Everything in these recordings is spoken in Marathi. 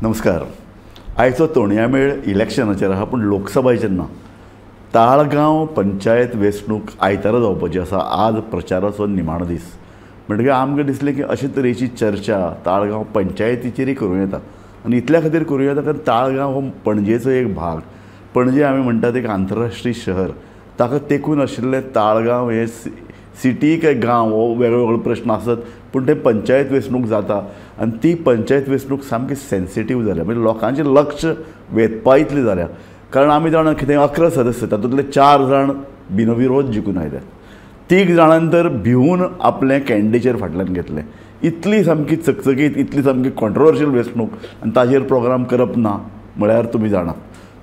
नमस्कार. आयचो तोणया मेळ इलेक्शनाचेर आहा, पूण लोकसभाचेर ना. ताळगांव पंचायत वेंचणूक आयतारा जावपाची आसा. आज प्रचाराचो निमाणो दीस म्हणटकीर आमकां दिसलें की अशे तरेची चर्चा ताळगांव पंचायतीचेरय करूं येता. आनी इतल्या खातीर करूं येता कारण ताळगांव हो पणजेचो एक भाग. पणजे आमी म्हणटात एक आंतरराष्ट्रीय शहर. ताका तेकून आशिल्लें ताळगांव हे सिटी काय गांव हो वेगळो वेगळो प्रश्न आसत, पूण ते पंचायत वेंचणूक जाता आनी ती पंचायत वेंचणूक सामकी सेन्सिटीव जाल्या. म्हणजे लोकांचें लक्ष वेधपा इतली जाल्या. कारण आमी जाणा कितें 11 सदस्य तातूंतले 4 जाण बिनविरोध जिखून आयल्यात. 3 जाणांनी तर भिवून आपलें कॅन्डिडेचेर फाटल्यान घेतलें. इतली सामकी चकचकीत, इतली सामकी कॉन्ट्रोवर्शियल वेंचणूक आनी ताजेर प्रोग्राम करप ना म्हळ्यार तुमी जाणात.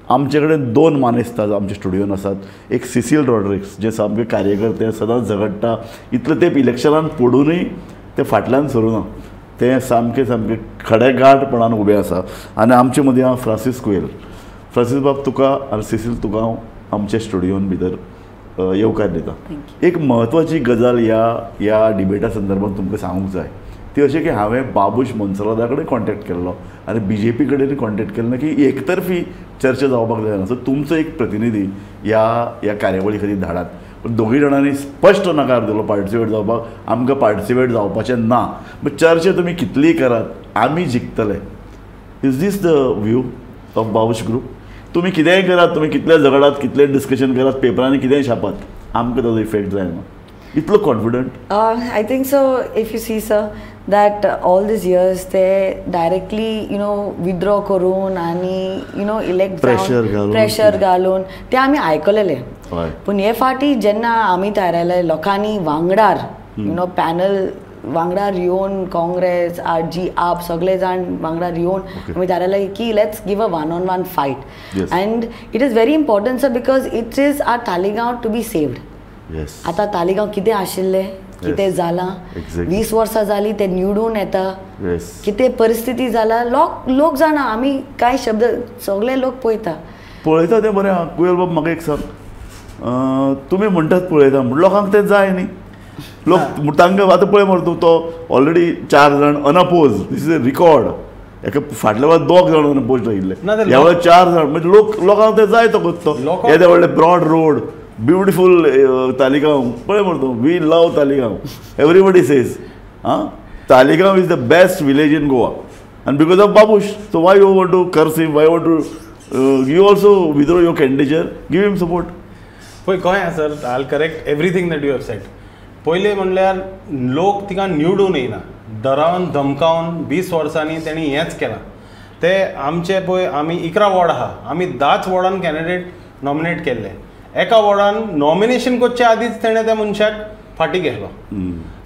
आमचे कडेन 2 मानेस्ताद आमच्या स्टुडियोन आसात. एक सिसील रॉड्रिग्स जे सामके कार्यकर्ते सदांच झगडटा. इतले तेंप इलेक्शनान पडूनय ते फाटल्यान सरूना. ते सामके सामके खडेगाठपणान उबे आसा. आनी आमचे मदीं हांव फ्रांसीस कुयेल. फ्रांसीस बाब, तुका आनी सिसील तुका हांव आमच्या स्टुडियोन भितर येवकार दिता. एक म्हत्वाची गजाल ह्या डिबेटा संदर्भात तुमकां सांगूंक जाय. ती अशें की हांवें बाबूश मोन्सेराता कडेन कॉन्टॅक्ट केल्लो आनी BJP कडेन कॉन्टॅक्ट केल्लो की एकतर्फी चर्चा जावपाक जायना. सो तुमचो एक प्रतिनिधी ह्या कार्यावळी खातीर धाडात. पण दोगूय जाणांनी स्पश्ट नकार दिलो पार्टिसिपेट जावपाक. आमकां पार्टिसिपेट जावपाचें ना. बट चर्चा तुमी कितलीय करात, आमी जिखतले. Is this the view of Babush group? तुमी कितेंय करात, तुमी कितले झगडात, कितले डिस्कशन करात, पेपरांनी कितेंय छापात, आमकां ताजो इफेक्ट जायना. इतलो confident? I think so. If you see, sir, that all these years they directly, withdraw करून आणि elect pressure घालून ते आम्ही ऐकलेले. पण हे फाटी जेन्ना आम्ही तयार आयले लोकांनी वांगडार पॅनल वांगडार येवन काँग्रेस RG आप सगळे जाण वांगडार येवन आमी तयार आयले की let's give a 1-on-1 fight. And it is very important sir because it is our Taleigao to be saved. आता तालिगांव कितें आशिल्लें, कितें जालां, 20 वर्सां जालीं ते निवडून येता, कितें परिस्थिती जाला लोक जाणा. आमी कांय शब्द सगळे लोक पळयता तें बरें आहा. कुयल बाब, म्हाका एक सांग, तुमी म्हणटात पळयता म्हण लोकांक तें जाय न्ही. लोक तांकां आतां पळय मरे तो ऑलरेडी 4 जाण unopposed. This is a record. एका फाटल्या वेळार 2 जाण अनअपोज राविल्ले, ह्या वेळार 4 जाण. म्हणजे लोकांक तें जाय तो करतो. येदे व्हडले ब्रॉड रोड, ब्युटिफूल तालिगांव. पळय मरे तूं, we love Taleigao. Everybody says Taleigao is the best village in Goa and because of Babush. So why you want to curse him? Why you want to you also withdraw your candidature? Give him support. पळय कळ्ळें sir, I'll correct everything that you have said. पयलें म्हणल्यार लोक तिका निवडून येयना. डरावन धमकावन 20 वर्सांनी तेणी हेंच केलां. ते आमचे पळय आमी 11 वॉर्ड आहा, आमी 10च वॉर्डान कॅन्डिडेट नॉमिनेट केल्ले. एका वॉर्डान नॉमिनेशन करचे आदींच तेणें त्या मनशाक फाटी घेतलो.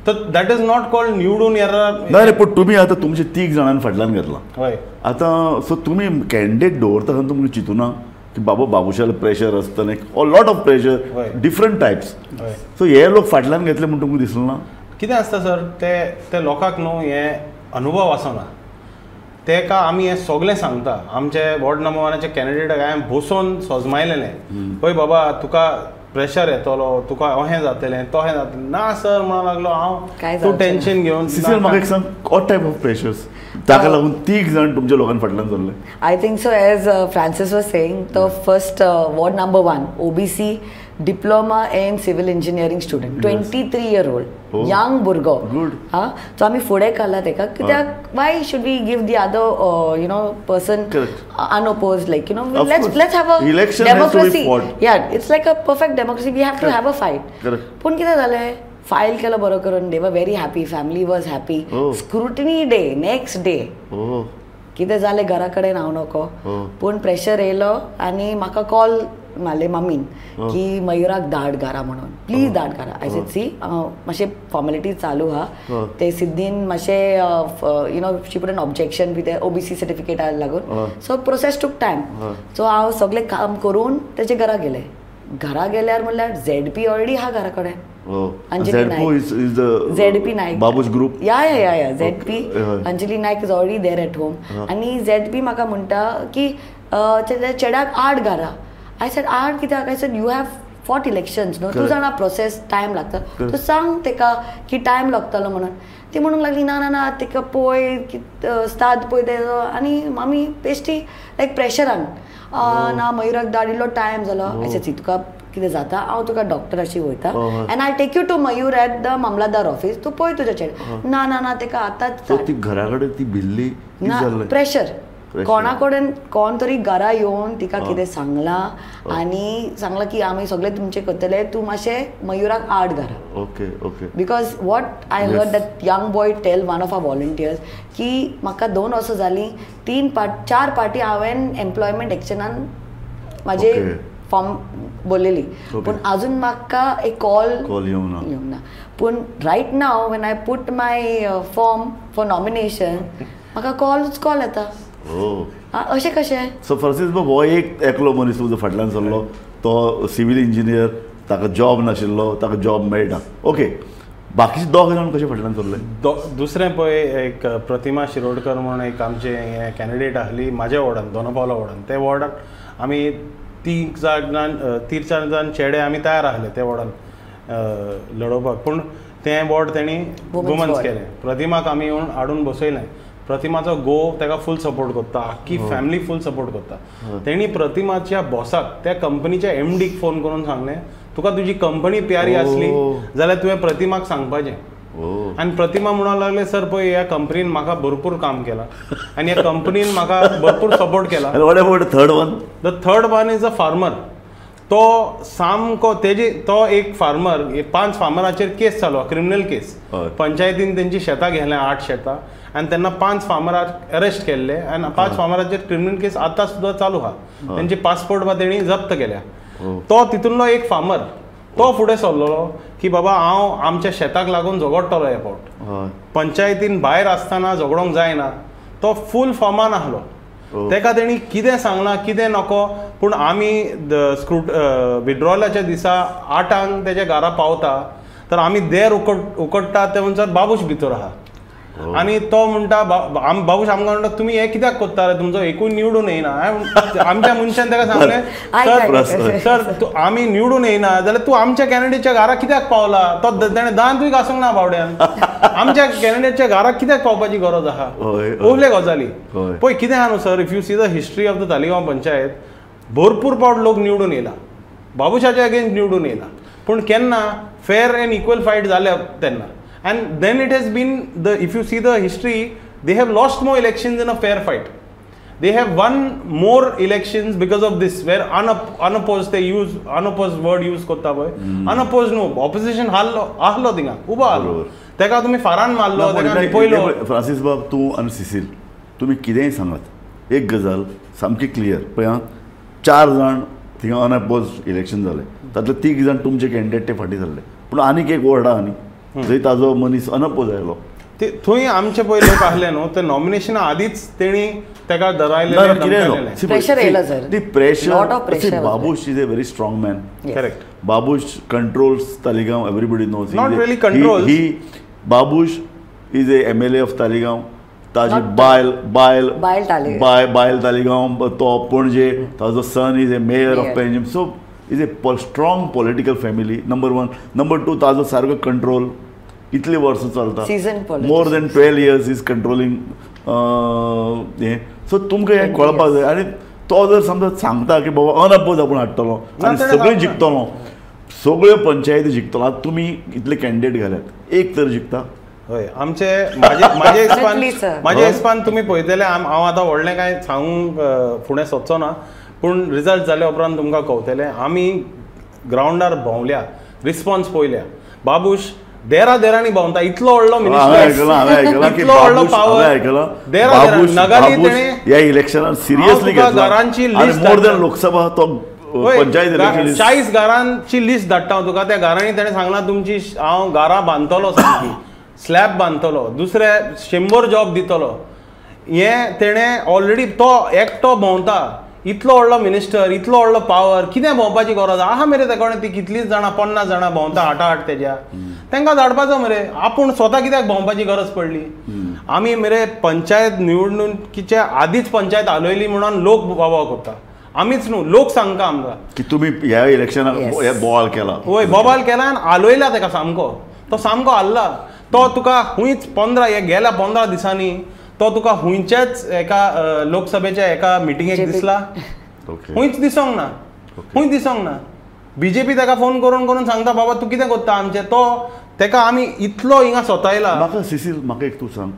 तर दॅट इज नॉट कॉल्ड निवडून येरार. ना रे, पण तुमी आतां तुमचे 3 जाणांनी फाटल्यान घेतला. हय. आतां सो तुमी कॅन्डिडेट दवरता तेन्ना तुमकां चिंतूना की बाबा बाबूशाल प्रेशर आसतलें, or lot of pressure, different types. So हे लोक फाटल्यान घेतले म्हण तुमकां दिसलें ना? कितें आसता सर, ते लोकांक न्हू हे अनुभव आसना. तेका आमी हें सगळें सांगता. आमचे वॉर्ड नंबर 1चे कॅन्डिडेटाक हांवें बसोवन सोजमायलेलें. पळय बाबा, तुका प्रेशर येतलो, तुका अहें जातलें, तोहें जातलें. ना सर म्हणूंक लागलो हांव, तूं टेन्शन घेवन. सिसील, म्हाका एक सांग, वॉट टायप ऑफ प्रेशर्स ताका लागून 3 जाण तुमच्या लोकांनी फाटल्यान सरले? I think so, as Francis was saying, the first ward number 1 OBC diploma in civil engineering student, 23-year-old, young burgo. Good. So आमी फुडें काडला तेका. कित्याक why should we give the other person unopposed, like let's have a election democracy. has to be fought. Yeah, it's like a perfect democracy. We have to have a fight. पूण कितें जालें, फायल केलो बरो करून. They were very happy, family was happy. Scrutiny day, next day कितें जालें, घरा कडेन हांव नको. पूण प्रेशर येयलो आनी म्हाका कॉल मारले मम्मीन की मयुराक धाड घरा म्हणून, प्लीज धाड घरा. आय सेड सी, मातशें फॉर्मेलिटीज चालू आहा. ते सिद्धीन मातशें शी put an objection with OBC सर्टिफिकेटा लागून. So process took time. So हांव सगळें काम करून तेजे घरा गेलें. घरा गेल्यार म्हणल्यार ZP ऑलरेडी आहा घरा कडेन. Anjali Naik. ZP Naik. Babush group. Yeah. ZP. Anjali Naik is already there at home. आणि ZP म्हणटा की चेड्याक 8 घरा. I said 8 कित्याक? I said you have fought elections न्हू, तूं जाणा प्रोसेस टायम लागता, तूं सांग तेका की टायम लागतलो म्हणून. ती म्हणूंक लागली ना ना ना तेका पळय स्टार्ट पळय तेजो, आनी आमी बेश्टी लायक प्रेशरान ना मयुराक धाडिल्लो टायम जालो. आयची तुका कितें जाता, हांव तुका डॉक्टराशी वयता and I take you to Mayur at the mamlatdar office, तूं पळय तुज्या चेडे. ना ना ना तेका आतांच ती घरा कडेन ती भिल्ली ना प्रेशर कोणा कडेन कोण तरी घरा येवन तिका कितें सांगलां आनी सांगलां की आमी सगळे तुमचे करतले, तूं मातशें मयुराक हाड घरा. Okay okay. Because what I heard that young boy tell one of our volunteers की म्हाका 2 वर्सां जालीं, 4 पार्टी हांवें एम्प्लॉयमेंट एक्शनान म्हाजे फॉर्म बोललेली, पूण अजून म्हाका एक कॉल येवंक ना. पूण right now when I put my form for nomination म्हाका कॉल येता. अशें कशें? सो फ्रांसीस बाब हो एकलो मनीस तुजो फाटल्यान सरलो, तो सिवील इंजिनियर, ताका जॉब नाशिल्लो, ताका जॉब मेळटा. ओके, बाकीचे 2 जाण कशे फाटल्यान सरले? दुसरें पळय एक प्रतिमा शिरोडकर म्हणून एक आमचे कॅन्डिडेट आसली म्हाज्या वॉर्डान, दोनापावला वॉर्डान. ते वॉर्डान आमी 3-4 जाण चेडे आमी तयार आसले ते वॉर्डान लडोवपाक, पूण तें वॉर्ड तेणी वुमन्स केलें. प्रतिमाक आमी येवन हाडून बसयलें. प्रतिमाचो ताका फूल सपोर्ट करता, आख्खी फॅमिली फूल सपोर्ट करता. तेणी प्रतिमाच्या बॉसाक, त्या कंपनीच्या MDक फोन करून सांगलें, तुका तुजी कंपनी प्यारी आसली जाल्यार तुवें प्रतिमाक सांगपाचें. आनी प्रतिमा म्हणूंक लागले, सर पळय ह्या कंपनीन म्हाका भरपूर काम केलां आनी ह्या कंपनीन म्हाका भरपूर सपोर्ट केला. The third one is a farmer. तो सामको तो एक फार्मर, 5 फार्मराचेर केस चालू, क्रिमिनल केस. पंचायतीन तेंची शेतां घेतल्या 8 शेतां आनी तेन्ना 5 फार्मराक अरेस्ट केल्ले आनी 5 फार्मराचेर क्रिमिनल केस आतां सुद्दां चालू आहा. तेंची पासपोर्ट तेणी जप्त केल्या. तो तितूंतलो एक फार्मर, तो फुडें सरलेलो की बाबा हांव आमच्या शेताक लागून झगडटलो हे फावट. पंचायतीन भायर आसतना झगडोंक जायना. तो फूल फॉर्मान आसलो. तेका तेणी कितें सांगलां कितें नको, पूण आमी विड्रॉलाच्या दिसा 8 तेज्या घरा पावता तर आमी देर उकडटा ते म्हणसर बाबूश भितर आहा. आनी तो म्हणटा बाबूश आमकां म्हणटा तुमी हें कित्याक कोत्ता रे, तुमचो एकूय निवडून येयना. आमच्या मनशान ताका सांगलें, सर आमी निवडून येयना जाल्यार तूं आमच्या कॅन्डिडेटच्या घरा कित्याक पावला. तो तेणें दांतूय घासूंक ना बावड्यान. आमच्या कॅन्डिडेटच्या घरा कित्याक पावपाची गरज आहा. ओहले गजाली पळय कितें आहा न्हू sir. If you see the history of the Taleigao panchayat, भरपूर पावट लोक निवडून येयला, बाबूशाच्या अगेन्स्ट निवडून येयला, पूण केन्ना फेर एंड इक्वल फायट जाल्या तेन्ना. And then it has been if you see the history, they have lost more elections in a fair fight. They have won more elections because of this, where unopposed they use unopposed word use kotta boy. Unopposed no, opposition ahlo dinga uba ahlo. Teka tumi faran mallo, teka lipoilo. Francis बाब तूं आनी सिसील तुमी कितेंय सांगात, एक गजाल सामकी क्लियर पळय हां. 4 जाण थिंगा अनअपोज्ड इलेक्शन जालें, तातूंतले 3 जाण तुमचे कॅन्डिडेट ते फाटीं सरले, पूण आनीक एक वॉर्ड आहा न्ही जंय ताजो मनीस अनअपोज आयलो. थंय आमचे पळय लोक आसले न्हू, ते नॉमिनेशना आदींच तेणी तेका धरायलें. प्रेशर येयला sir. The pressure. Babush is a very strong man. Correct. Babush controls Taleigao. Everybody knows. Not really controls. Babush is a MLA of Taleigao. ताजी बायल तालिगांव, तो पणजे. ताजो son is a mayor of Panjim. So is a strong political family. Number 1. Number 2, ताजो सारको कंट्रोल इतली वर्सां चलता. More than 12 years is controlling हें. सो तुमकां हें कळपाक जाय. आनी तो जर समजा सांगता की बाबा अनअपोज आपूण हाडटलो आनी सगळें जिखतलो, सगळ्यो पंचायती जिखतलो. आतां तुमी इतले कॅन्डिडेट घाल्यात, एक तर जिखता. हय, म्हाजे हिसपान तुमी पळयतले, हांव आतां व्हडलें कांय सांगूंक फुडें सोदचो ना, पूण रिजल्ट जाल्या उपरांत तुमकां कळटलें. आमी ग्रावंडार भोंवल्या, रिस्पॉन्स पळयल्या. बाबूश देरांनी भोंवता. इतलो व्हडलो मिनिस्टर, इतलो व्हडलो पावर. नगाली तेणे ह्या इलेक्शनान सिरियसली घरांची लिस्ट, मोर दॅन लोकसभा तो पंचायत 40 घरांची लिस्ट धाडटा तुका. त्या घरांनी तेणें सांगलां तुमची हांव घरां बांदतलो, सारकी स्लॅब बांदतलो, दुसरे 100 जॉब दितलो. हें तेणें ऑलरेडी तो एकटो भोंवता. इतलो व्हडलो मिनिस्टर, इतलो व्हडलो पावर, कितें भोंवपाची गरज आहा मरे तेका. ती कितलींच जाणां 50 जाणां भोंवता हाटाहाट तेज्या. तांकां धाडपाचो मरे. आपूण स्वता कित्याक भोंवपाची गरज पडली. आमी मरे पंचायत निवडणुकीच्या आदींच पंचायत हालयली म्हणून लोक बाबा करता. आमीच न्हू, लोक सांगता आमकां की तुम्ही ह्या इलेक्शनाक हे बोवाळ केला. वय बोबाल केला आनी आलोयला ताका सामको, तो सामको आल्ला. तो तुका हुंयच गेल्या 15 दिसांनी तो तुका हुंयच्याच एका लोकसभेच्या एका मिटिंगेक दिसला, हुंयच दिसोंक ना, हुंय दिसोंक ना. बीजेपी ताका फोन करून करून सांगता बाबा तूं कितें करता आमचें, तो ताका आमी इतलो हिंगा सोतायला. म्हाका सिसील म्हाका एक तूं सांग,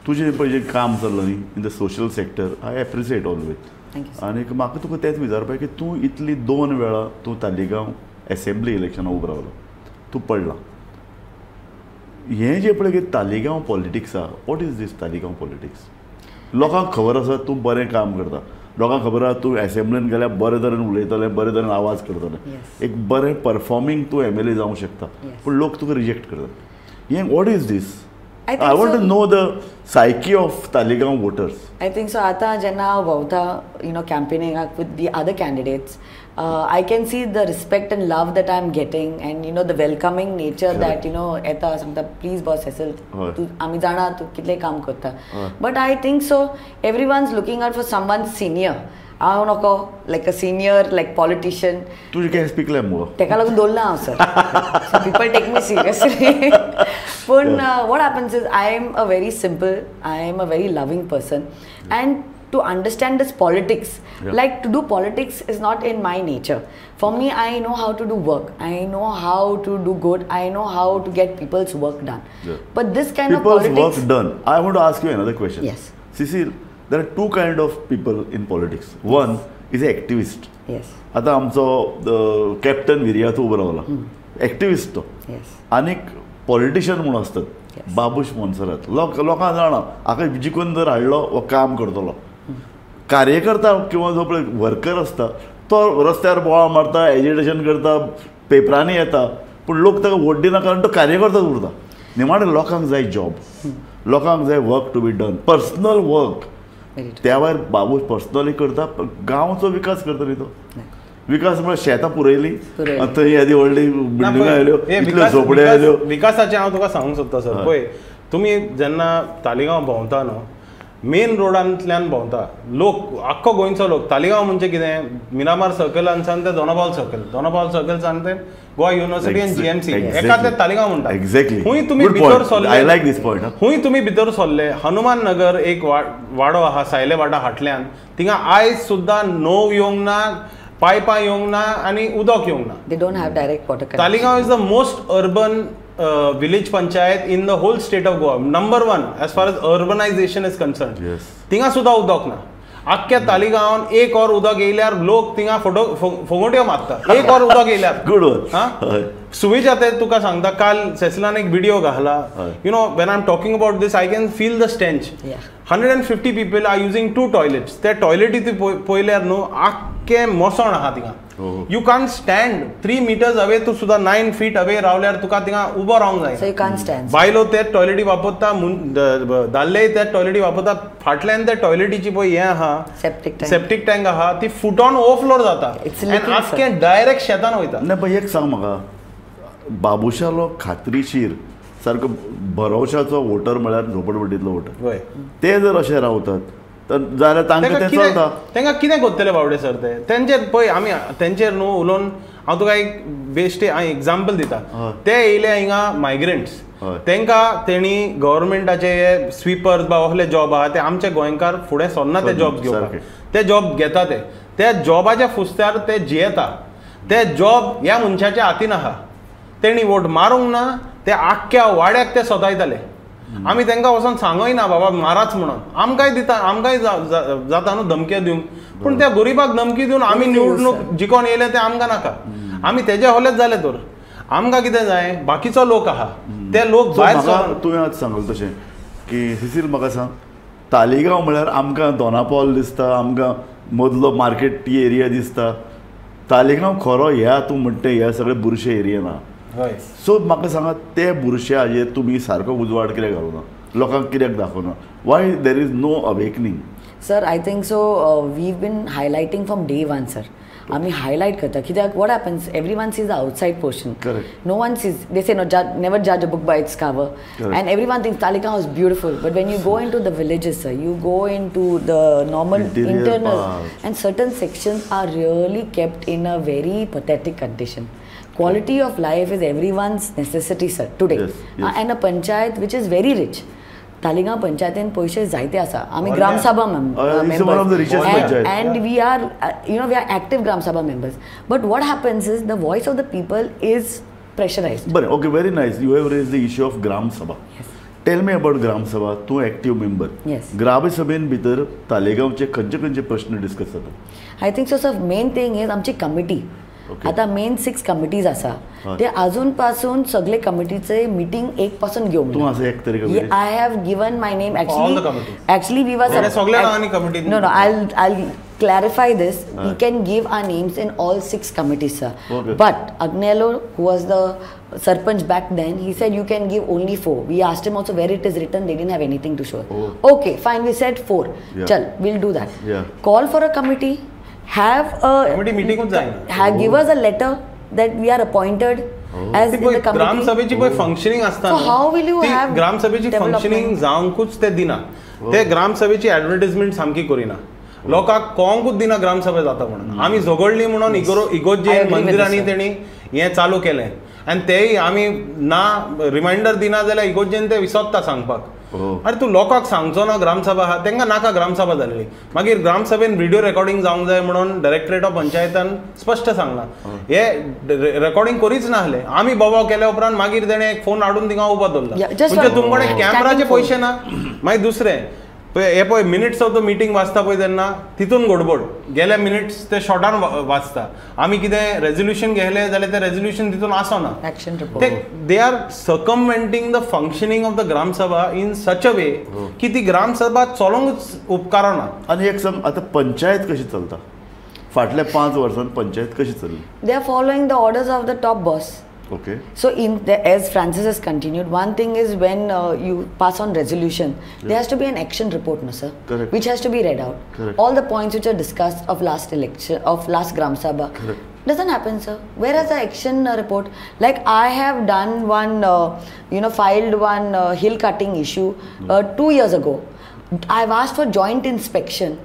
तुजें पळय जें काम चल्लां न्ही in the social sector, I appreciate always. आनी म्हाका तुका तेंच विचारपाक की तूं इतली 2 वेळा तूं तालिगांव एसेंब्ली इलेक्शना उबो रावलो, तूं पडला. हें जें पळय की तालिगांव पॉलिटिक्स आहा, what is this Taleigao politics? लोकांक खबर आसा तूं बरें काम करता, लोकांक खबर आसा तूं एसेंब्लीन गेल्यार बरे तरेन उलयतलें, बरे तरेन आवाज करतलें, एक बरें परफॉर्मिंग तूं MLA जावंक शकता, पूण लोक तुका रिजेक्ट करता. हें what is this? I want to know the psyche of Talegaon voters. I think so. Ata jenna vauta, campaigning with the other candidates, I can see the respect and love that I'm getting, and the welcoming nature that eta samta please boss Cecil, tu ami jana tu kitle kaam karta. But I think so. Everyone's looking out for someone senior. I don't know, like a senior, like politician. Tu can speak like more. Teka lagun dolna sir. So people take me seriously. But what happens is I am a very simple, I am a very loving person, and to understand this politics, like to do politics is not in my nature. For me, I know how to do work. I know how to do good. I know how to get people's work done. But this kind of politics. People's work done. I want to ask you another question. Yes. Cecil, there are two kind of people in politics. One is an activist. Yes. आता आमचो कॅप्टन विर्यात उबो रावला, एक्टिविस्ट तो. Yes. आनीक पॉलिटिशियन म्हणून असतात, बाबूश मोन्सरात. लोकांक जाणा हाका जिखून जर हाडलो वो काम करतलो. कार्यकर्ता किंवा जो पळय वर्कर असता तो रस्त्यार बोवाळ मारता, एजिटेशन करता, पेपरांनी येता, पूण लोक ताका वोट दिना कारण तो कार्यकर्ताच उरता. निमाणे लोकांक जाय जॉब, लोकांक जाय work to be done, personal work. त्या भायर बाबूश पर्सनली करता, गांवचो विकास करता न्ही तो. विकास म्हणजे शेतां पुरयली, थंय येदी व्हडली बिल्डिंगां आयल्यो, इतल्यो झोपड्यो आयल्यो. विकासाचें हांव तुका सांगूंक सोदता सर. पळय तुमी जेन्ना तालिगांव भोंवता न्हू, मेन रोडांतल्यान भोंवता, लोक आख्खो गोंयचो लोक, तालिगांव म्हणजे कितें, मिरामार सर्कलांसान ते दोनापावल सर्कलसान ते गोवा युनिवर्सिटी आनी GMC एका ते तालिगांव म्हणटा. एक्झॅक्टली. हुंय तुमी भितर सरले, आय लायक दिस पॉयंट. हुंय तुमी भितर सरले, हनुमान नगर एक वाडो आहा सायले वाटा फाटल्यान, थिंगा आयज सुद्दां न्हंव येवंक ना, पायपां येवंक ना आनी उदक येवंक ना. They don't have direct water connection. Talegaon is the most urban village panchayat in the whole state of Goa. Number 1 as far as urbanization is concerned. Yes. थिंगा सुद्दां उदक ना. आख्ख्या तालिगांवान एक और उदक येयल्यार लोक थिंगा फोगोट्यो मारता. एक और उदक येयल्यार. Good one. सुविजा ते तुका सांगता, काल सेसिलान एक व्हिडिओ घाला. when I'm talking about this, I can feel the stench. 150 people are using 2 toilets. त्या टॉयलेटी पळयल्यार न्हू आख्खे मोसण आहा थिंगा. You can't stand 3 meters away तू सुद्धा 9 feet away रावल्यार तुका थिंगा उबो रावंक जाय. So you can't stand. बायलो ते टॉयलेटी वापरता, दादले ते टॉयलेटी वापरता. फाटल्यान त्या टॉयलेटीची पळय हें आहा, सेप्टीक टँक आहा, ती फुटोन ओवरफ्लो जाता आनी आख्खे डायरेक्ट शेतान वयता. ना पण एक सांग म्हाका, बाबुशालो खात्रीशीर सारको भरवशाचो वोटर म्हळ्यार झोपडपट्टीतलो वोटर, ते जर अशे रावतात जाल्यार तांकां तें चलता. तांकां कितें करतले बावडे सर ते? तेंचेर पळय आमी तेंचेर न्हू उलोवन हांव तुका एक बेश्टे एग्जाम्पल दिता. ते येयले हिंगा मायग्रंट्स, तांकां तेणी गव्हर्मेंटाचे स्विपर्स बा असले जॉब आहा ते आमचे गोंयकार फुडें सरना ते जॉब घेवपाक. ते जॉब घेता ते जॉबाच्या फुस्त्यार ते जियेता. ते जॉब ह्या मनशाच्या हातीन आहा. तेणी वोट मारूंक ना, ते आख्ख्या वाड्याक ते सोदायताले. आमी तांकां वचोन सांगय ना बाबा माराच म्हणून. आमकांय दिता, आमकांय जाता न्हू धमक्यो दिवंक, पूण त्या गरीबाक धमकी दिवन आमी निवडणूक जिखोन येयले ते आमकां नाका. आमी तेजे होलेच जाले तर आमकां कितें जाय, बाकीचो लोक आहा ते लोक भायर. तुवें आतां सांगलें तशें की सिसील म्हाका सांग, तालिगांव म्हळ्यार आमकां दोनापावल दिसता, आमकां मदलो मार्केट टी एरिया दिसता. तालिगांव खरो ह्या तूं म्हणटा ह्या सगळे बुरशे एरियेन आहा. सो म्हाका सांगात, ते बुरश्याचेर तुमी सारको उजवाड कित्याक घालूना, लोकांक कित्याक दाखोवना? Why there is no awakening? Sir, I think so. We've been highlighting from day one, sir. आमी हायलायट करता कित्याक what happens every one sees the outside portion no one sees they say never जज a book by its cover and every one thinks Taleigao is beautiful but when you go in to the villages you go in to the normal internal and certain sections are really kept in a very pathetic condition. Quality of life is everyone's necessity, sir, today. And a panchayat which is very rich. Taligaon panchayatin पैसे जायते आसा. आमी ग्राम सभा members. And we are, we are active ग्राम सभा members. But what happens is the voice of the people is pressurized. But okay, very nice. You have raised the issue of Gram Sabha. Yes. Tell me about Gram Sabha. Tu active member. Yes. ग्राम सभेन भितर तालेगांवचे खंयचे प्रश्न डिस्कस जाता? I think so, sir. Main thing is आमची कमिटी. आता मेन 6 कमिटीज आसा ते अजून पासून सगळे कमिटीचे मीटिंग एक पासून घेवंक तू असं एक तरी committee I have given my name actually we was सगळ्या नावांनी committee no I'll clarify this we can give our names in all 6 committees, sir. But Agnello, who was the sarpanch back then, he said you can give only 4. We asked him also where it is written, they didn't have anything to show. Okay, fine, we said 4. Chal, we'll do that. Call for a committee, have a committee meeting give us a letter that we are appointed as in the committee. ग्राम सभेची पय फंक्शनिंग असता so how will you have ग्राम सभेची फंक्शनिंग जावंकूच ते दिना ते ग्राम सभेची ॲडव्हर्टाइजमेंट सामकी करिना लोकांक कळोंकूच दिना ग्राम सभा जाता म्हणून आमी झगडली म्हणून इगोजे मंदिरांनी तेणी हें चालू केलें आनी तेय आमी ना रिमांयडर दिना जाल्यार इगोजेन ते विसरता सांगपाक अरे तूं लोकांक सांगचो ना ग्रामसभा आहा तांकां नाका ग्रामसभा जाल्ली मागीर ग्रामसभेन व्हिडिओ रेकॉर्डिंग जावंक जाय म्हणून डायरेक्टरेट ऑफ पंचायतान स्पश्ट सांगलां हे रेकॉर्डिंग करीच नासलें आमी बोबाव केल्या उपरांत मागीर तेणें एक फोन हाडून थिंगा उबो दवरला म्हणजे तुमकडे कॅमेराचे पयशे ना मागीर दुसरें हे पळय मिनिट्स ऑफ द मिटींग वाचता पळय तेन्ना तितून गडबड गेल्या मिनिट्स ते शॉर्टान वाचता आमी कितें रेजोल्युशन घेतलें जाल्यार तें रेजोल्युशन तितून आसना they are circumventing the functioning of the gram sabha in such a way की ती ग्रामसभा चलोंकच उपकारना. आनी एक सांग आतां पंचायत कशी चलता फाटल्या 5 वर्सांत पंचायत कशी चलली? They are following the orders of the top boss. Okay. So as Francis has continued, one thing is when you pass on resolution, there has to be an action report, no sir? Correct. Which has to be read out. Correct. All the points which are discussed of last election, of last Gram Sabha. Correct. Doesn't happen, sir. Where is the action report? Like I have done one, filed one hill cutting issue 2 years ago. I've asked for joint inspection.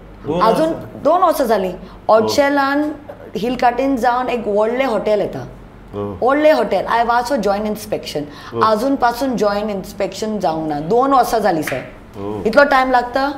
अजून 2 वर्सां जालीं. ऑर्चेलान हिल कटिंग जावन एक व्हडलें हॉटेल येता. व्हडलें hotel I was for joint inspection अजून पासून जॉयंट इन्स्पेक्शन जावंक ना 2 वर्सां जालीं सर. इतलो टायम लागता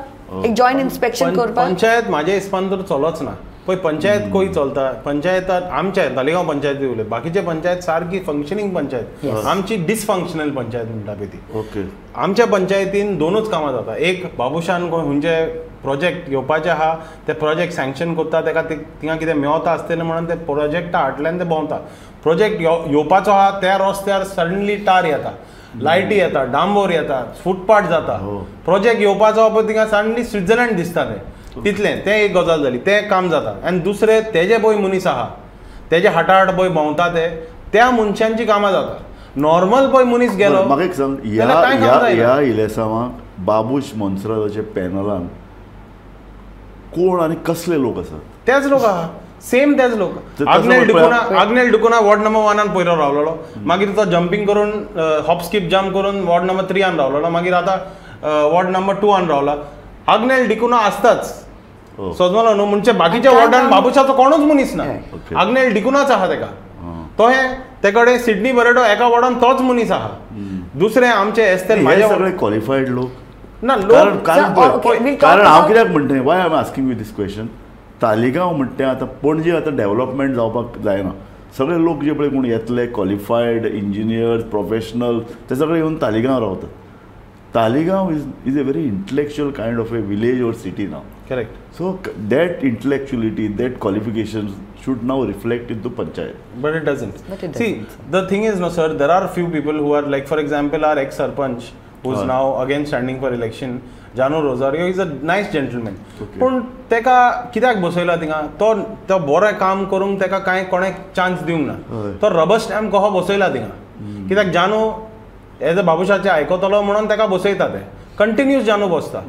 एक जॉयंट इन्स्पेक्शन करपाक? पंचायत म्हाज्या हिसपान तर चलोच ना पळय पंचायत खंय चलता पंचायतात आमच्या तालिगांव पंचायती उलयत बाकीचे पंचायत सारकी फंक्शनिंग पंचायत आमची डिसफंक्शनल पंचायत म्हणटा पळय ती. ओके. आमच्या पंचायतीन 2च कामां जाता एक बाबुशान खंयचे प्रोजेक्ट येवपाचे आहा ते प्रोजेक्ट सँक्शन करता ताका थिंगा कितें मेवता आसतलें म्हणून ते प्रोजेक्टा फाटल्यान ते भोंवता प्रोजेक्ट येवपाचो आहा त्या रस्त्यार सडनली टार येता लायटी येता डांबोर येता फुटपाथ जाता प्रोजेक्ट येवपाचो पळय थिंगा सडनली स्विट्झर्लंड दिसता तितलें तें एक गजाल जाली तें काम जाता आनी दुसरें तेजे पळय मनीस आहा तेजे हाटाहाट पळय भोंवता ते त्या मनशांची कामां जाता नॉर्मल पळय मनीस गेलो म्हाका एक सांग ह्या इलेक्शनाक बाबूश मोन्सराताच्या पॅनलान कोण आनी कसले लोक आसात? तेच लोक आहा सेम तेच लोक आग्नेल डिकुना वॉर्ड नंबर 1 पयलो रावलेलो मागीर तो जंपिंग करून हॉप स्कीप जंप करून वॉर्ड नंबर 3 रावलेलो मागीर आतां वॉर्ड नंबर 2 रावला. आग्नेल डिकुना आसताच सोजमलो न्हू म्हणजे बाकीच्या वॉर्डान बाबूशाचो कोणूच मनीस ना आग्नेल डिकुनाच आहा तेका तो ते कडेन सिडनी बरेडो एका वॉर्डान तोच मनीस आहा. दुसरें आमचे एस्तेल म्हाजे सगळे क्वॉलिफायड लोक ना कारण हांव कित्याक म्हणटा why I am asking you this question Taleigao म्हणटा आतां पणजे आतां डेव्हलपमेंट जावपाक जायना सगळे लोक जे पळय कोण येतले क्वॉलिफायड इंजिनियर्स प्रोफेशनल ते सगळे येवन तालिगांव रावतात. Taleigao is a very intellectual kind of a village or city नाव. Correct. So that intellectuality that qualification should now reflect into panchayat. But it doesn't. See, the thing is, no sir, there are few people who are like, for example, our ex-sarpanch, who's now again standing for election, Janu Rosario, is a nice gentleman. पण तेका कित्याक बसयला थिंगा तो बरें काम करूंक तेका कांय कोणेक चान्स दिवंक ना तो रबर स्टॅम्प कहो बसयला थिंगा कित्याक जानू एज अ बाबुशाचे आयकतलो म्हणून तेका बसयता ते कंटिन्यूस जानू बसता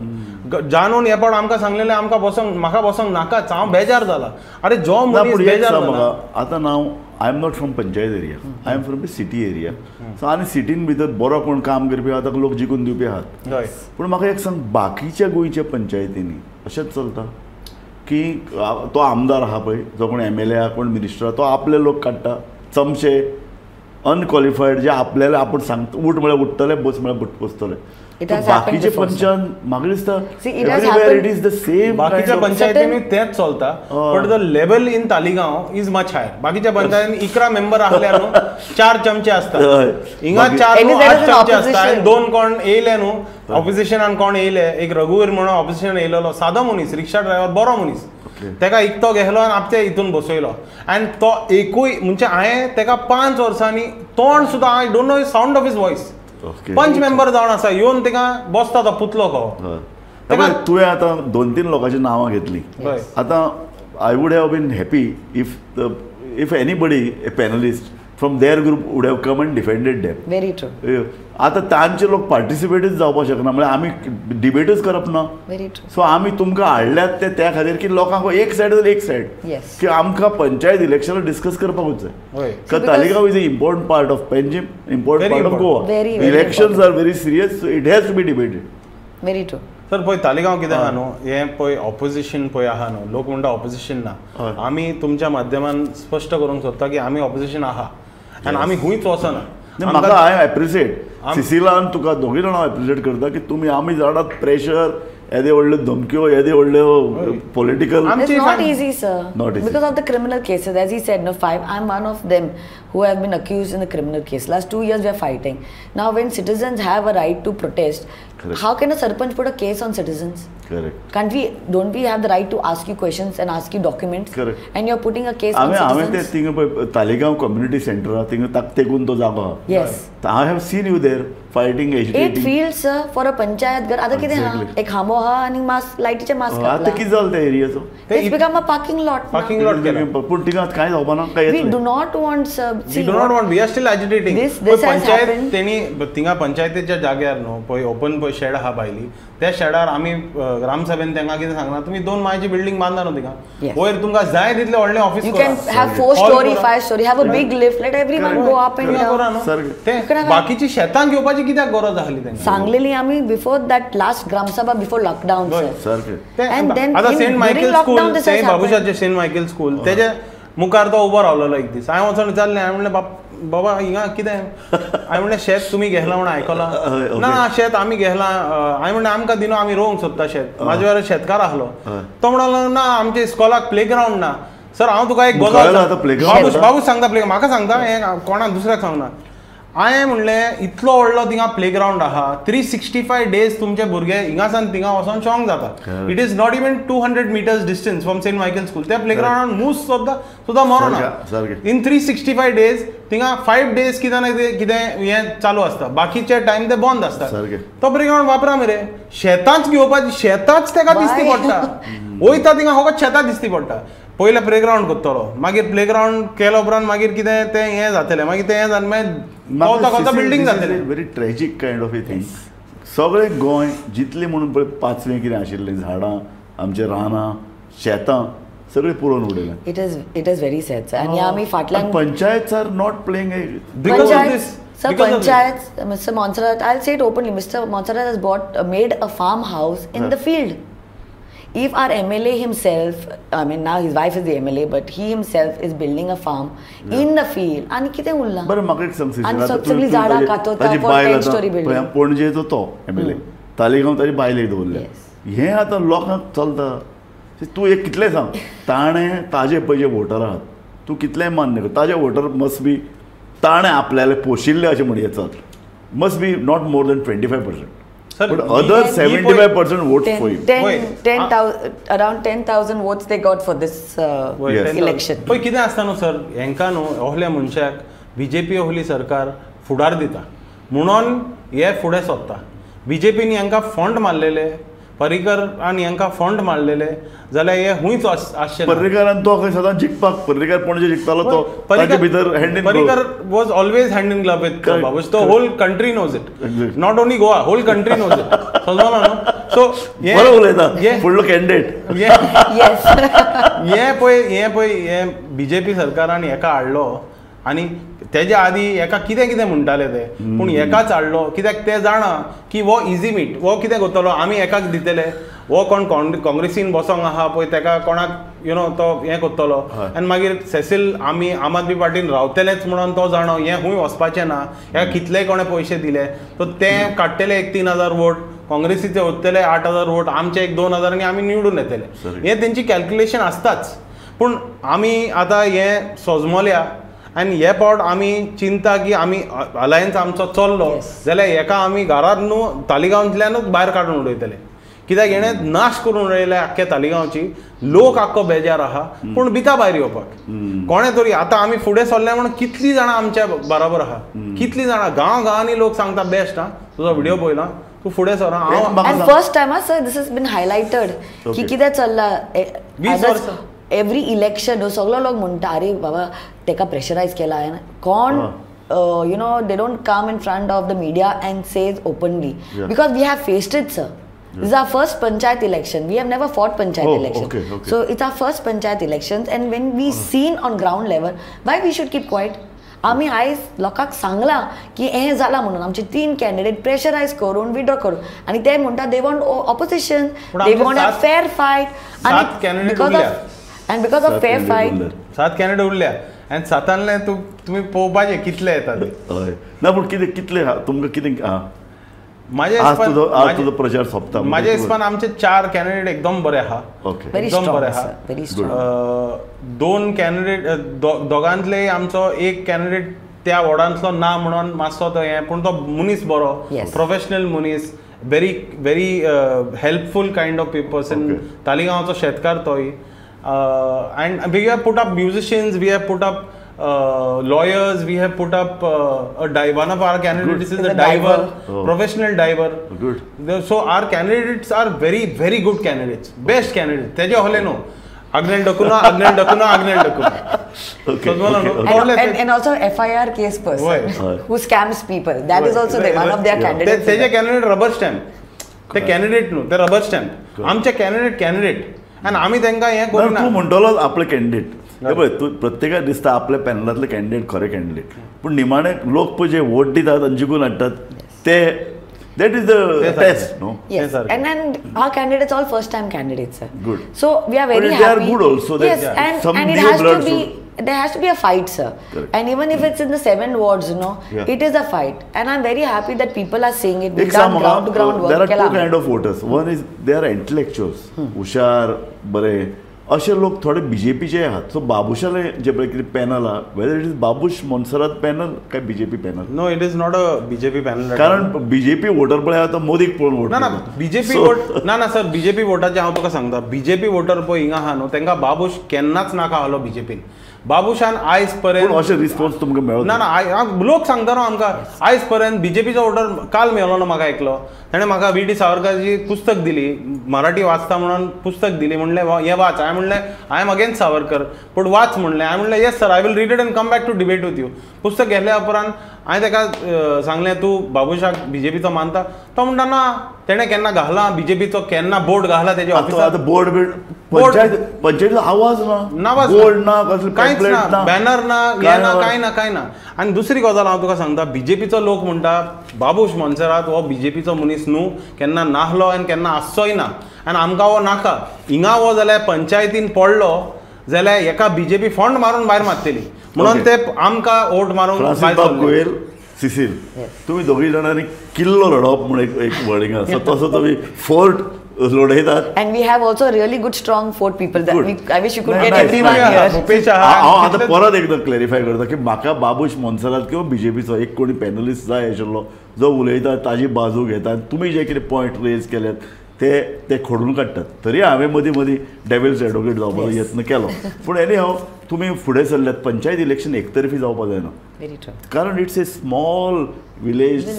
जानून हे पण आमकां सांगलेलें आमकां बसोंक म्हाका बसोंक नाकाच हांव बेजार जाला अरे जो मनीस बेजार जाला आतां नाव I am not from panchayat area I am from the city area so आनी सिटीन भितर बरो कोण काम करपी आतां लोक जिखून दिवपी आहात पूण म्हाका एक सांग बाकीच्या गोंयच्या पंचायतींनी अशेंच चलता की तो आमदार आहा पळय जो कोण MLA आहा कोण मिनिस्टर आहा तो आपले लोक काडटा चमचे अनक्वॉलिफायड जे आपल्याला आपण सांगता उठ म्हळ्यार उठतले बस म्हळ्यार बसतले बाकीचे पंचायत म्हाका दिसता everywhere it is the same बाकीच्या पंचायतींनी तेच चलता but the level in Taleigao is much higher बाकीच्या पंचायतींनी 11 मेंबर आसल्या न्हू 4 चमचे असतात हिंगा 4 चमचे असता आनी 2 कोण येयले न्हू ऑपोजिशनान कोण येयले एक रघुवीर म्हणून ऑपोजिशन येयलेलो सादो मनीस रिक्षा ड्रायव्हर बरो मनीस तेका इकतो गेलो आनी आपच्या हितून बसयलो आनी तो एकूय म्हणजे हांवें तेका 5 वर्सांनी तोंड सुद्दां I don't know sound of his voice 5 member जावन आसा येवन तेका बसता तो पुतलो कहो तुवें आतां 2-3 लोकांची नांवां घेतली आतां I would have been happy if anybody a panellist from their group would have come and defended them very true आतां तांचे लोक पार्टिसिपेटच जावपाक शकना म्हळ्यार आमी डिबेटच करप ना व्हेरी ट्रू सो आमी तुमकां हाडल्यात ते त्या खातीर की लोकांक एक सायड जाल्यार एक सायड की आमकां पंचायत इलेक्शनां डिस्कस करपाकूच जाय कारण Taleigao is a important part of Panjim important part of Goa elections are very serious it has to be debated very true sir पळय तालिगांव कितें आहा न्हू हें पळय ऑपोजिशन पळय आहा न्हू लोक म्हणटा ऑपोजिशन ना आमी तुमच्या माध्यमान स्पश्ट करूंक सोदता की आमी ऑपोजिशन आहा आनी आमी खूंयच वचना म्हाका हांव एप्रिशिएट सिसिलान तुका दोगी जाणां एप्रिशिएट करता की तुमी आमी जाणात प्रेशर येदे व्हडल्यो धमक्यो येदे व्हडल्यो political It's not easy, sir. Not easy. Because of the criminal cases, as he said, no, 5. I'm one of them who have been accused in the criminal case. Last 2 years we are fighting. Now, when citizens have a right to protest, correct, how can a sarpanch put a case on citizens? Correct. Can't we? Don't we have the right to ask you questions and ask you documents? Correct. And you're putting a case on citizens. हांवें ते थिंगा तालिगांव कम्युनिटी सेंटर आहा थिंगा ताका तेगून तो जागो आहा. Yes. I have seen you there fighting, agitating. 8 fields, sir, for a panchayat घर. आता कितें हा? एक हामो हा आणि मास्क लायटीचे मास्क घातला. आता कितें जालें त्या एरियाचो? It's become a parking lot. Parking lot केला. पूण थिंगा कांय जावपा ना काय We do not want, sir. We do not want. We are still agitating. This has happened. तेणी थिंगा पंचायतीच्या जाग्यार न्हू पळय ओपन पळय शेड आहा भायली त्या शेडार आमी ग्रामसभेन तांकां कितें सांगना तुमी 2 माळ्याची बिल्डींग बांदना न्हू थिंगा वयर तुमकां जाय तितले व्हडलें office You can have 4 story, 5 story, have a big lift, let everyone go up and down. ते बाकीची शेतां घेवपाची कित्याक गरज आसली तांकां सांगलेली आमी before that last gram sabha before lockdown and then आता सेंट मायकल स्कूल सेंट बाबूशाचे सेंट मायकल स्कूल तेजे मुखार तो उबो रावलेलो एक दीस हांवें वचून विचारलें हांवें म्हणलें बाबा हिंगा कितें हांवें म्हणलें शेत तुमी घेतलां म्हणून आयकलां ना शेत आमी घेतलां हांवें म्हणलें आमकां दिनो आमी रोवंक सोदता शेत म्हाजे वेळार शेतकार आसलो तो म्हणलो ना आमच्या इस्कॉलाक प्लेग्रावंड ना सर हांव तुका एक गजाल बाबूच सांगता प्ले म्हाका सांगता हें कोणाक दुसऱ्याक सांगना हांवें म्हणलें इतलो व्हडलो थिंगा प्लेग्रावंड आहा 365 डेज तुमचे भुरगे हिंगासान थिंगा वचोन शॉंक जाता it is not even 200 meters distance from saint Michael school त्या प्लेग्रावंडान मूस सुद्दां मरोना इन 365 डेज थिंगा 5 days कितें ना कितें हें चालू आसता बाकीचे टायम ते बंद आसता तो प्लेग्रावंड वापरा मरे शेतांच घेवपाची शेतांच तेका दिसती पडटा वयता थिंगा फकत शेतां दिसती पडटा पयले प्लेग्रावंड करतलो मागीर प्लेग्रावंड केलो उपरांत मागीर कितें तें हें जातलें मागीर तें हें जालें मागीर बिल्डींग जातलें very tragic kind of a thing सगळें गोंय जितलें म्हणून पळय 5वें कितें आशिल्लें झाडां आमचे रानां शेतां सगळें पुरोवन उडयलें it is very sad sir आनी आमी फाटल्यान panchayat are not playing because of this Sir, Panchayat, Mr. Monserrat, I'll say it openly, Mr. Monserrat has made a farmhouse in the field. If our MLA himself, I mean now his wife is the MLA, but he himself is building a farm in the field, आणि कितें उरलां? बरं म्हाका एक सांग आणि सगळी झाडां कातोता for 10 story building. पणजेचो तो MLA तालिगांव ताजी बायले दवरले हें आतां लोकांक चलता तूं एक कितलें सांग ताणें ताजे पय जे वोटर आहात तूं कितलें मान्य कर ताजे वोटर मस्ट बी ताणें आपल्याले पोशिल्ले अशें म्हणया चल must be not more than 25%. But other 75% votes for him. Around 10,000 votes they got for this election. पण कितें आसता न्हू सर हेंकां न्हू ohल्या मनशाक बीजेपी ohली सरकार फुडार दिता म्हणून हे फुडें सरता बीजेपीनी हांकां फंड मारलेले पर्रीकरान हांकां फंड मारलेले जाल्यार हे हुंयच आसचें ना. पर्रीकरान तो खंय सदांच जिखपाक पर्रीकर पणजे जिखतालो तो ताचे भितर hand in Parrikar was always hand in glove with Babush. तो whole country knows it, not only Goa, whole country knows it. समजलो न्हू. सो बरो उलयता फुडलो कॅन्डिडेट. हे पळय बीजेपी सरकारान हेका हाडलो आनी तेज्या आदी हेका कितें कितें म्हणटाले ते, पूण हेकाच हाडलो कित्याक ते जाणा की वो इजी मीट. वो कितें करतलो, आमी एकाक दितले, वो कोण काँग्रेसीन बसोंक आहा पळय तेका कोणाक तो हें करतलो आनी मागीर सेसील आमी आम आदमी पार्टीन रावतलेच म्हणून तो जाणो हें खूंय वचपाचें ना. हेका कितलेय कोणें पयशे दिले तो ते काडटले 1-3,000 वोट, काँग्रेसीचे उरतले 8,000 वोट, आमचे 1-2,000 आनी आमी निवडून येतले. हें तेंची कॅल्क्युलेशन आसताच. पूण आमी आतां हें सोजमोल्या आनी हे पावट आमी चिंता की आमी अलायन्स आमचो चल्लो जाल्यार हेका आमी घरांत न्हू तालिगांवतल्यानूच भायर काडून उडयतले. कित्याक हेणें नाश करून उडयले आख्खे तालिगांवची. लोक आख्खो बेजार आहा पूण भिता भायर येवपाक. कोणें तरी आतां आमी फुडें सरले म्हणून कितलीं जाणां आमच्या बरोबर आहा, कितलीं जाणां गांवांनी लोक सांगता बेस्ट. तुजो व्हिडिओ पळयला तूं फुडें sir. And first time sir this has been highlighted की कितें चल्लां. एवरी इलेक्शन सगळो लोक म्हणटा अरे बाबा तेका प्रेशरायज केला हांवें कोण you know they don't come in front of the media and says openly because we have faced it sir. This is our first panchayat election. We have never fought panchayat election. Okay. So it's our first panchayat elections and when we seen on ground level why we should keep quiet. आमी आयज लोकांक सांगलां की हें जालां म्हणून आमचे 3 कॅन्डिडेट प्रेशरायज करून विड्रॉ करून आनी ते म्हणटा they want opposition, they want a fair fight आनी because of fair fight 7 candidate उरल्या आनी 7तले तुमी पळोवपाचें कितले येता ते. हय ना पूण कितले तुमकां कितें म्हाज्या तुजो प्रचार सोंपता. म्हाज्या हिसपान आमचे 4 कॅन्डिडेट एकदम बरे आहा. एकदम बरे आहा. 2 कॅन्डिडेट दोगांतले आमचो एक कॅन्डिडेट त्या वॉर्डांतलो ना म्हणून मातसो तो हें, पूण तो मनीस बरो, प्रोफेशनल मनीस, very helpful kind of person. तालिगांवचो शेतकार तोय. And we have put up musicians, we have put up lawyers, we have put up one of our candidates is a diver, professional diver. Good. So our candidates are very, very good candidates, best candidates. Teje hole no. Agnel Dakuna. Okay. And also FIR case person who scams people. That is also one of their candidates. Teje candidate rubber stamp. The candidate no, the rubber stamp. आमचे candidate. आनी आमी तांकां हें करिना. तूं म्हणटलो आपले कॅन्डिडेट पळय तूं प्रत्येकाक दिसता आपल्या पॅनलांतले कॅन्डिडेट खरे कॅन्डिडेट पूण निमाणे लोक पळय जे वोट दितात आनी जिखून हाडटात ते that is the test, no? Yes, and our candidates all first time candidates, sir. Good. So we are very happy. They are good also. Yes, and it has to be. There has to be a fight, sir. Correct. And even if it's in the 7 wards, it is a fight. And I'm very happy that people are saying it. We've done ground to ground work. There are 2 kind of voters. One is they are intellectuals, हुशार बरे असे लोक थोडे बीजेपीचे आहात. सो बाबुशाले जे पळय कितें पॅनल आहा whether it is Babush Monserrate panel काय BJP panel. No it is not a BJP panel. कारण बीजेपी वोटर पळय आता मोदीक पळोवन वोट ना बीजेपी वोट ना सर बीजेपी वोटाचे हांव तुका सांगता. बीजेपी वोटर पळय हिंगा आहा न्हू तांकां बाबूश केन्नाच नाका आहलो बीजेपीन. बाबूशान आयज पर्यंत अशें रिस्पॉन्स तुमकां मेळ्ळो ना लोक सांगता न्हू आमकां. आयज पर्यंत बीजेपीचो वोटर काल मेळ्ळो ना म्हाका एकलो. ताणें म्हाका वी डी सावरकराची पुस्तक दिली, मराठी वाचता म्हणून पुस्तक दिली. म्हणलें हें वाच. हांवें म्हणलें आय एम अगेन्स्ट सावरकर पूण वाच म्हणलें. हांवें म्हणलें yes sir I will read it and come back to debate with you. पुस्तक घेतल्या उपरांत हांवें ताका सांगलें तूं बाबूशाक बीजेपीचो मानता. तो म्हणटा ना तेणें केन्ना घाला बीजेपीचो केन्ना बोर्ड घाला तेजे ऑफिसांत. बोर्ड पंचायतीचो आवाज ना, बोर्ड ना, कांयच ना, बॅनर ना, हें ना, कांय ना. आनी दुसरी गजाल हांव तुका सांगता बीजेपीचो लोक म्हणटा बाबूश मोन्सेरात हो बीजेपीचो मनीस न्हू, केन्ना नाहलो आनी केन्ना आसचोय ना. आनी आमकां हो नाका. हिंगा हो जाल्यार पंचायतीन पडलो जाल्यार एका बीजेपी फंड मारून भायर मारतली म्हणून ते आमकां वोट मारून. सिसील तुम्ही दोघी जाणांनी किल्लो लढप म्हणून एक वर्डिंग आसा तसो तुम्ही fort लढयतात. And we have also really good strong fort people that I wish you could get everyone here. हांव आतां परत एकदां क्लॅरिफाय करता की म्हाका बाबूश मोन्सरात किंवा बीजेपीचो एक कोणी पॅनलिस्ट जाय आशिल्लो जो उलयता ताजी बाजू घेता. तुमी जे कितें पॉयंट रेज केल्यात ते खोडून काडटात. तरी हांवें मदीं मदीं डेविल्स एडवोकेट जावपाचो यत्न केलो. पूण एनी हांव तुमी फुडें सरल्यात पंचायत इलेक्शन एकतर्फी जावपाक जायना. कारण it's a small village,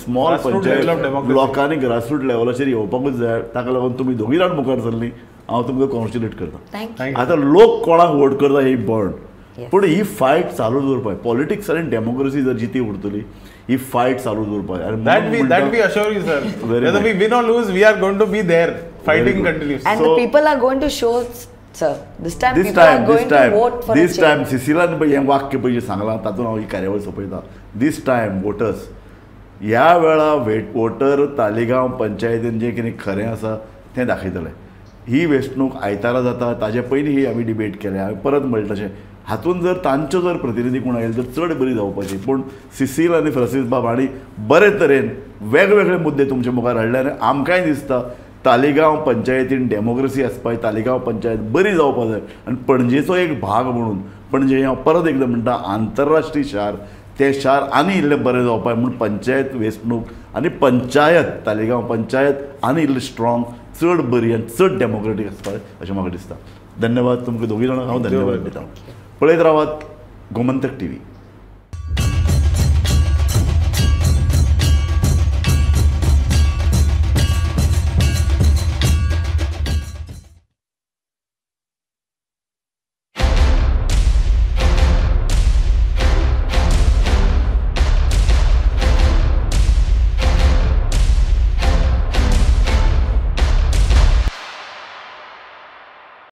small panchayat, लोकांनी ग्रासरूट लेवलाचेर येवपाकूच जाय. ताका लागून तुमी दोगूय जाण मुखार सरलीं, हांव तुमकां कॉन्ग्रेच्युलेट करता. आतां लोक कोणाक वोट करता हें इम्पॉर्टंट, पूण ही फायट चालू दवरपाक, पॉलिटिक्स आनी डेमोक्रेसी जर जिती उरतली ही फायट चालू दवरपाक. That we assure you, sir. Whether we win or lose, we are going to be there fighting continuously. And the people are going to show, sir. This time people are going to vote for a change. This time सिसिलान हें वाक्य पयलीं सांगलां, तातूंत हांव ही कार्यावळ सोंपयता. This time voters, ह्या वेळा वोटर तालिगांव पंचायतीन जें कितें खरें आसा तें दाखयतले. ही वेंचणूक आयतारा जाता, ताजे पयलीं ही आमी डिबेट केल्या. हांवें परत म्हणलें तशें, हातूंत जर तांच्यो जर प्रतिनिधी कोण आयले तर चड बरी जावपाची. पूण सिसील आनी फ्रांसीस बाब हांणी बरे तरेन वेगवेगळे मुद्दे तुमचे मुखार हाडले आनी आमकांय दिसता तालिगांव पंचायतीन डेमोक्रेसी आसपाक, तालिगांव पंचायत बरी जावपाक जाय. आनी पणजेचो एक भाग म्हणून, पणजे हांव परत एकदां म्हणटा आंतरराष्ट्रीय शार, तें शार आनी इल्लें बरें जावपाक म्हूण पंचायत वेंचणूक आनी पंचायत तालिगांव पंचायत आनी इल्ली स्ट्रॉंग, चड बरी आनी चड डेमोक्रेटीक आसपाक अशें म्हाका दिसता. धन्यवाद तुमकां दोगी जाणांक हांव धन्यवाद दिता. पळयत रावात गोमंतक TV.